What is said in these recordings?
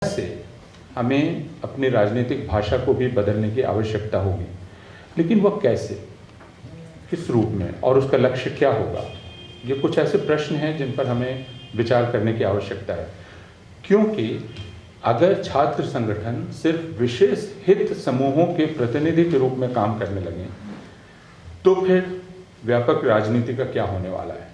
से हमें अपनी राजनीतिक भाषा को भी बदलने की आवश्यकता होगी, लेकिन वह कैसे, किस रूप में और उसका लक्ष्य क्या होगा, ये कुछ ऐसे प्रश्न हैं जिन पर हमें विचार करने की आवश्यकता है। क्योंकि अगर छात्र संगठन सिर्फ विशेष हित समूहों के प्रतिनिधि के रूप में काम करने लगे तो फिर व्यापक राजनीति का क्या होने वाला है।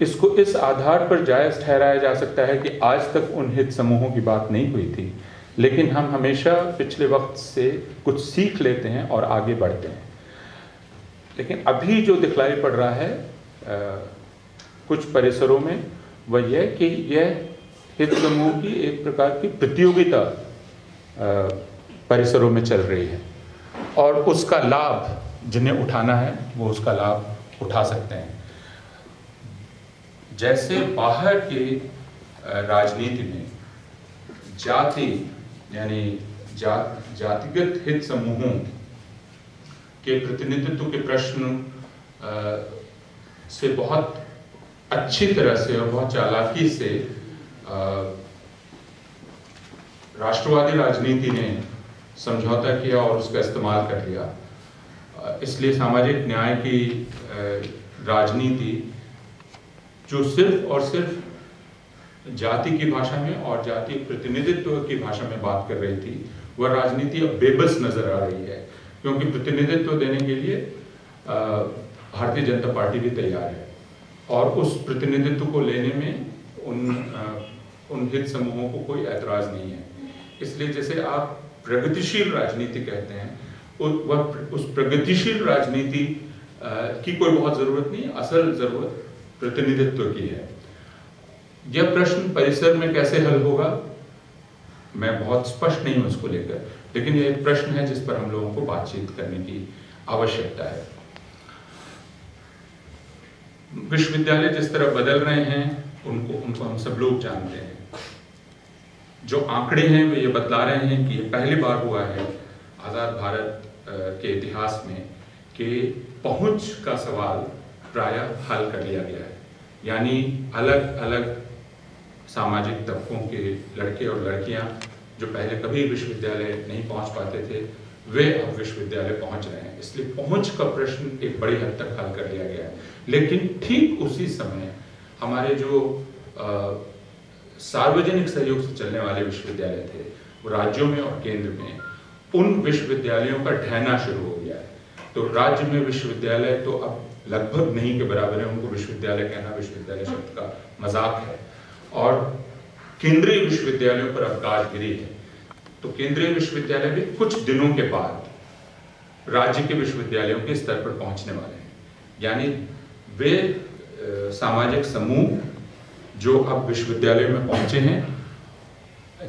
इसको इस आधार पर जायज़ ठहराया जा सकता है कि आज तक उन हित समूहों की बात नहीं हुई थी, लेकिन हम हमेशा पिछले वक्त से कुछ सीख लेते हैं और आगे बढ़ते हैं। लेकिन अभी जो दिखलाई पड़ रहा है कुछ परिसरों में वह यह कि यह हित समूह की एक प्रकार की प्रतियोगिता परिसरों में चल रही है और उसका लाभ जिन्हें उठाना है वो उसका लाभ उठा सकते हैं। जैसे बाहर की राजनीति में जाति यानी जातिगत हित समूहों के प्रतिनिधित्व के प्रश्न से बहुत अच्छी तरह से और बहुत चालाकी से राष्ट्रवादी राजनीति ने समझौता किया और उसका इस्तेमाल कर लिया। इसलिए सामाजिक न्याय की राजनीति जो सिर्फ और सिर्फ जाति की भाषा में और जाति प्रतिनिधित्व की भाषा में बात कर रही थी, वह राजनीति अब बेबस नजर आ रही है, क्योंकि प्रतिनिधित्व देने के लिए भारतीय जनता पार्टी भी तैयार है और उस प्रतिनिधित्व को लेने में उन हित समूहों को कोई ऐतराज नहीं है। इसलिए जैसे आप प्रगतिशील राजनीति कहते हैं, उस प्रगतिशील राजनीति की कोई बहुत जरूरत नहीं, असल जरूरत प्रतिनिधित्व की है। यह प्रश्न परिसर में कैसे हल होगा मैं बहुत स्पष्ट नहीं हूं इसको लेकर, लेकिन यह एक प्रश्न है जिस पर हम लोगों को बातचीत करने की आवश्यकता है। विश्वविद्यालय जिस तरह बदल रहे हैं उनको हम सब लोग जानते हैं। जो आंकड़े हैं वे ये बतला रहे हैं कि ये पहली बार हुआ है आज़ाद भारत के इतिहास में कि पहुंच का सवाल प्रायः हल कर लिया गया है। यानी अलग अलग सामाजिक तबकों के लड़के और लड़कियां जो पहले कभी विश्वविद्यालय नहीं पहुंच पाते थे, वे अब विश्वविद्यालय पहुंच रहे हैं। इसलिए पहुंच का प्रश्न एक बड़ी हद तक हल कर लिया गया है। लेकिन ठीक उसी समय हमारे जो सार्वजनिक सहयोग से चलने वाले विश्वविद्यालय थे, वो राज्यों में और केंद्र में, उन विश्वविद्यालयों का ढहना शुरू हो गया है। तो राज्य में विश्वविद्यालय तो अब लगभग नहीं के बराबर है, उनको विश्वविद्यालय कहना विश्वविद्यालय शब्द का मजाक है। और केंद्रीय विश्वविद्यालयों पर अब गाज गिरी है। तो केंद्रीय विश्वविद्यालय भी कुछ दिनों के बाद राज्य के विश्वविद्यालयों के स्तर पर पहुंचने वाले हैं। यानी वे सामाजिक समूह जो अब विश्वविद्यालय में पहुंचे हैं,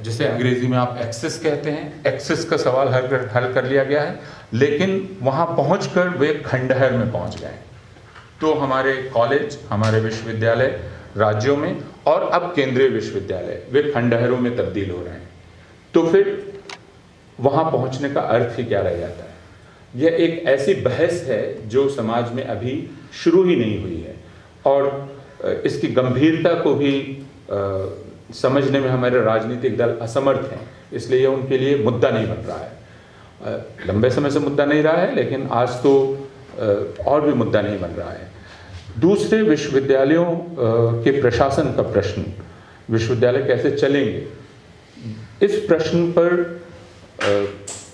जिसे अंग्रेजी में आप एक्सेस कहते हैं, एक्सेस का सवाल हल कर लिया गया है, लेकिन वहां पहुंचकर वे खंडहर में पहुंच गए। तो हमारे कॉलेज, हमारे विश्वविद्यालय राज्यों में और अब केंद्रीय विश्वविद्यालय वे खंडहरों में तब्दील हो रहे हैं। तो फिर वहां पहुंचने का अर्थ ही क्या रह जाता है। यह एक ऐसी बहस है जो समाज में अभी शुरू ही नहीं हुई है और इसकी गंभीरता को भी समझने में हमारे राजनीतिक दल असमर्थ हैं। इसलिए यह उनके लिए मुद्दा नहीं बन रहा है। लंबे समय से मुद्दा नहीं रहा है, लेकिन आज तो और भी मुद्दा नहीं बन रहा है। दूसरे, विश्वविद्यालयों के प्रशासन का प्रश्न, विश्वविद्यालय कैसे चलेंगे, इस प्रश्न पर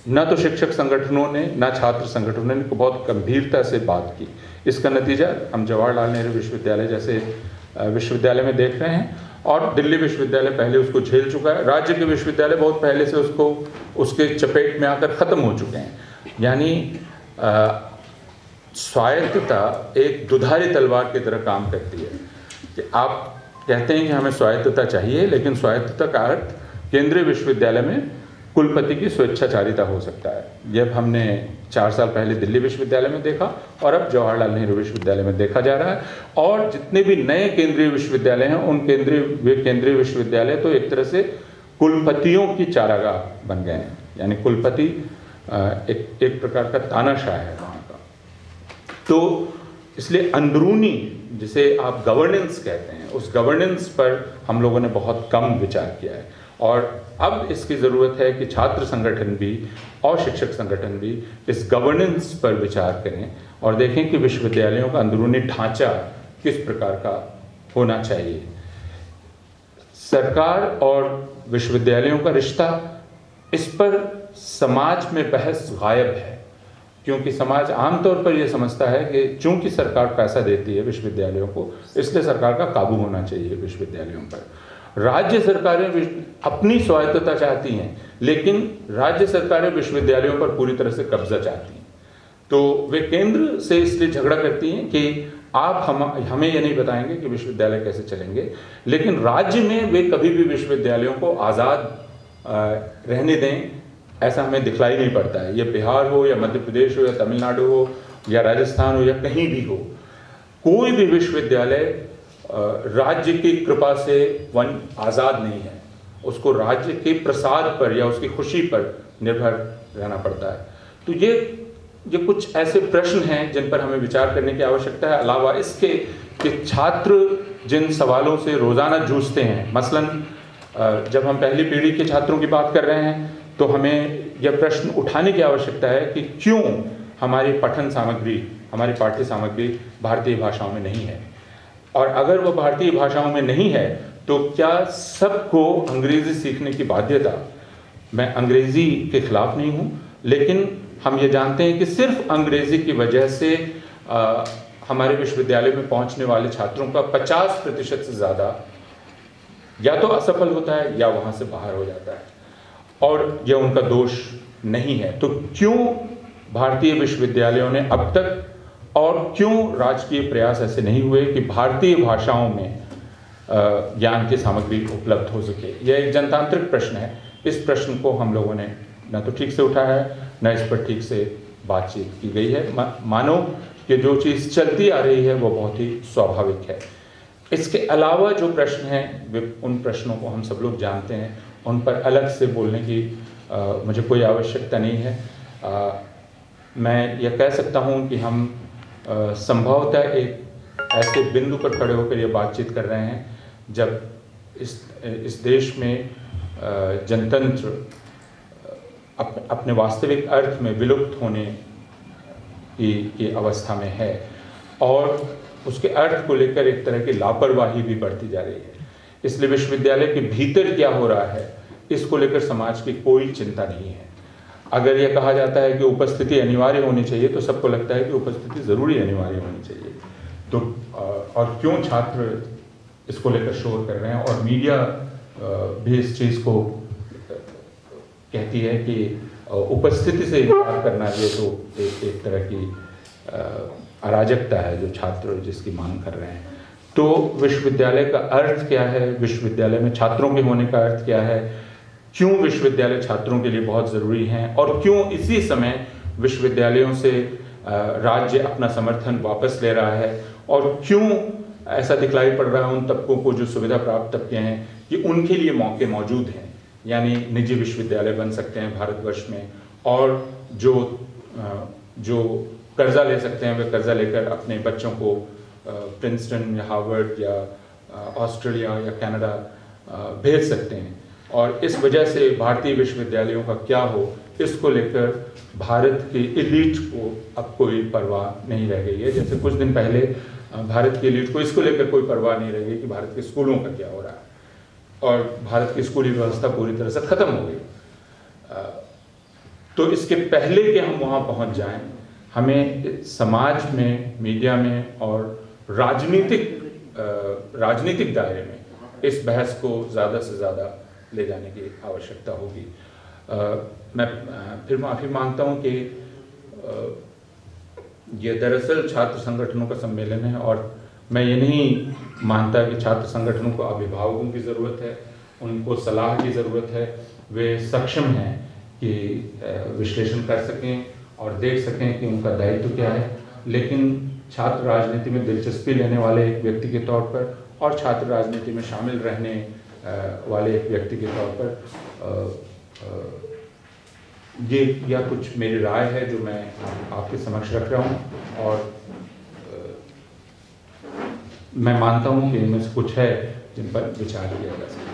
न तो शिक्षक संगठनों ने न छात्र संगठनों ने बहुत गंभीरता से बात की। इसका नतीजा हम जवाहरलाल नेहरू विश्वविद्यालय जैसे विश्वविद्यालय में देख रहे हैं और दिल्ली विश्वविद्यालय पहले उसको झेल चुका है। राज्य के विश्वविद्यालय बहुत पहले से उसके चपेट में आकर ख़त्म हो चुके हैं। यानी स्वायत्तता एक दुधारी तलवार की तरह काम करती है कि आप कहते हैं कि हमें स्वायत्तता चाहिए, लेकिन स्वायत्तता का अर्थ केंद्रीय विश्वविद्यालय में कुलपति की स्वेच्छाचारिता हो सकता है। यह हमने 4 साल पहले दिल्ली विश्वविद्यालय में देखा और अब जवाहरलाल नेहरू विश्वविद्यालय में देखा जा रहा है। और जितने भी नए केंद्रीय विश्वविद्यालय हैं, उन केंद्रीय विश्वविद्यालय तो एक तरह से कुलपतियों की चारागाह बन गए हैं। यानी कुलपति एक प्रकार का तानाशाह है वहाँ का। तो इसलिए अंदरूनी, जिसे आप गवर्नेंस कहते हैं, उस गवर्नेंस पर हम लोगों ने बहुत कम विचार किया है और अब इसकी ज़रूरत है कि छात्र संगठन भी और शिक्षक संगठन भी इस गवर्नेंस पर विचार करें और देखें कि विश्वविद्यालयों का अंदरूनी ढांचा किस प्रकार का होना चाहिए। सरकार और विश्वविद्यालयों का रिश्ता, इस पर समाज में बहस गायब है, क्योंकि समाज आमतौर पर यह समझता है कि चूंकि सरकार पैसा देती है विश्वविद्यालयों को, इसलिए सरकार का काबू होना चाहिए विश्वविद्यालयों पर। राज्य सरकारें अपनी स्वायत्तता चाहती हैं, लेकिन राज्य सरकारें विश्वविद्यालयों पर पूरी तरह से कब्जा चाहती हैं। तो वे केंद्र से इसलिए झगड़ा करती हैं कि आप हमें ये नहीं बताएंगे कि विश्वविद्यालय कैसे चलेंगे, लेकिन राज्य में वे कभी भी विश्वविद्यालयों को आज़ाद रहने दें, ऐसा हमें दिखलाई नहीं पड़ता है। ये बिहार हो या मध्य प्रदेश हो या तमिलनाडु हो या राजस्थान हो या कहीं भी हो, कोई भी विश्वविद्यालय राज्य की कृपा से आज़ाद नहीं है। उसको राज्य के प्रसाद पर या उसकी खुशी पर निर्भर रहना पड़ता है। तो ये कुछ ऐसे प्रश्न हैं जिन पर हमें विचार करने की आवश्यकता है। अलावा इसके कि छात्र जिन सवालों से रोज़ाना जूझते हैं, मसलन जब हम पहली पीढ़ी के छात्रों की बात कर रहे हैं तो हमें यह प्रश्न उठाने की आवश्यकता है कि क्यों हमारी पठन सामग्री, हमारी पाठ्य सामग्री भारतीय भाषाओं में नहीं है, और अगर वह भारतीय भाषाओं में नहीं है तो क्या सबको अंग्रेज़ी सीखने की बाध्यता। मैं अंग्रेज़ी के खिलाफ नहीं हूँ, लेकिन हम ये जानते हैं कि सिर्फ अंग्रेज़ी की वजह से हमारे विश्वविद्यालय में पहुँचने वाले छात्रों का 50% से ज़्यादा या तो असफल होता है या वहाँ से बाहर हो जाता है, और यह उनका दोष नहीं है। तो क्यों भारतीय विश्वविद्यालयों ने अब तक और क्यों राजकीय प्रयास ऐसे नहीं हुए कि भारतीय भाषाओं में ज्ञान की सामग्री उपलब्ध हो सके? यह एक जनतांत्रिक प्रश्न है। इस प्रश्न को हम लोगों ने न तो ठीक से उठाया है, न इस पर ठीक से बातचीत की गई है। मानो कि जो चीज़ चलती आ रही है वो बहुत ही स्वाभाविक है। इसके अलावा जो प्रश्न हैं, उन प्रश्नों को हम सब लोग जानते हैं, उन पर अलग से बोलने की मुझे कोई आवश्यकता नहीं है। मैं यह कह सकता हूँ कि हम संभवतः एक ऐसे बिंदु पर खड़े होकर ये बातचीत कर रहे हैं जब इस देश में जनतंत्र अपने वास्तविक अर्थ में विलुप्त होने की अवस्था में है, और उसके अर्थ को लेकर एक तरह की लापरवाही भी बढ़ती जा रही है। इसलिए विश्वविद्यालय के भीतर क्या हो रहा है, इसको लेकर समाज की कोई चिंता नहीं है। अगर यह कहा जाता है कि उपस्थिति अनिवार्य होनी चाहिए, तो सबको लगता है कि उपस्थिति ज़रूरी अनिवार्य होनी चाहिए। तो और क्यों छात्र इसको लेकर शोर कर रहे हैं, और मीडिया भी इस चीज़ को कहती है कि उपस्थिति से इनकार करना ये तो एक तरह की अराजकता है जो छात्र जिसकी मांग कर रहे हैं। तो विश्वविद्यालय का अर्थ क्या है, विश्वविद्यालय में छात्रों के होने का अर्थ क्या है, क्यों विश्वविद्यालय छात्रों के लिए बहुत ज़रूरी हैं, और क्यों इसी समय विश्वविद्यालयों से राज्य अपना समर्थन वापस ले रहा है, और क्यों ऐसा दिखलाई पड़ रहा है उन तबकों को जो सुविधा प्राप्त तबके हैं कि उनके लिए मौके मौजूद हैं, यानी निजी विश्वविद्यालय बन सकते हैं भारतवर्ष में, और जो कर्जा ले सकते हैं वे कर्जा लेकर अपने बच्चों को प्रिंसटन या हार्वर्ड या ऑस्ट्रेलिया या कनाडा भेज सकते हैं। और इस वजह से भारतीय विश्वविद्यालयों का क्या हो, इसको लेकर भारत की एलीट को अब कोई परवाह नहीं रह गई है। जैसे कुछ दिन पहले भारत की एलीट को इसको लेकर कोई परवाह नहीं रह गई कि भारत के स्कूलों का क्या हो रहा है, और भारत की स्कूली व्यवस्था पूरी तरह से ख़त्म हो गई। तो इसके पहले कि हम वहाँ पहुँच जाएं, हमें समाज में, मीडिया में और राजनीतिक दायरे में इस बहस को ज़्यादा से ज़्यादा ले जाने की आवश्यकता होगी। मैं फिर माफ़ी मांगता हूँ कि ये दरअसल छात्र संगठनों का सम्मेलन है, और मैं ये नहीं मानता कि छात्र संगठनों को अभिभावकों की ज़रूरत है, उनको सलाह की ज़रूरत है। वे सक्षम हैं कि विश्लेषण कर सकें और देख सकें कि उनका दायित्व क्या है, लेकिन छात्र राजनीति में दिलचस्पी लेने वाले एक व्यक्ति के तौर पर और छात्र राजनीति में शामिल रहने वाले एक व्यक्ति के तौर पर ये या कुछ मेरी राय है जो मैं आपके समक्ष रख रहा हूँ, और मैं मानता हूँ कि इनमें से कुछ है जिन पर विचार किया जा सकता है।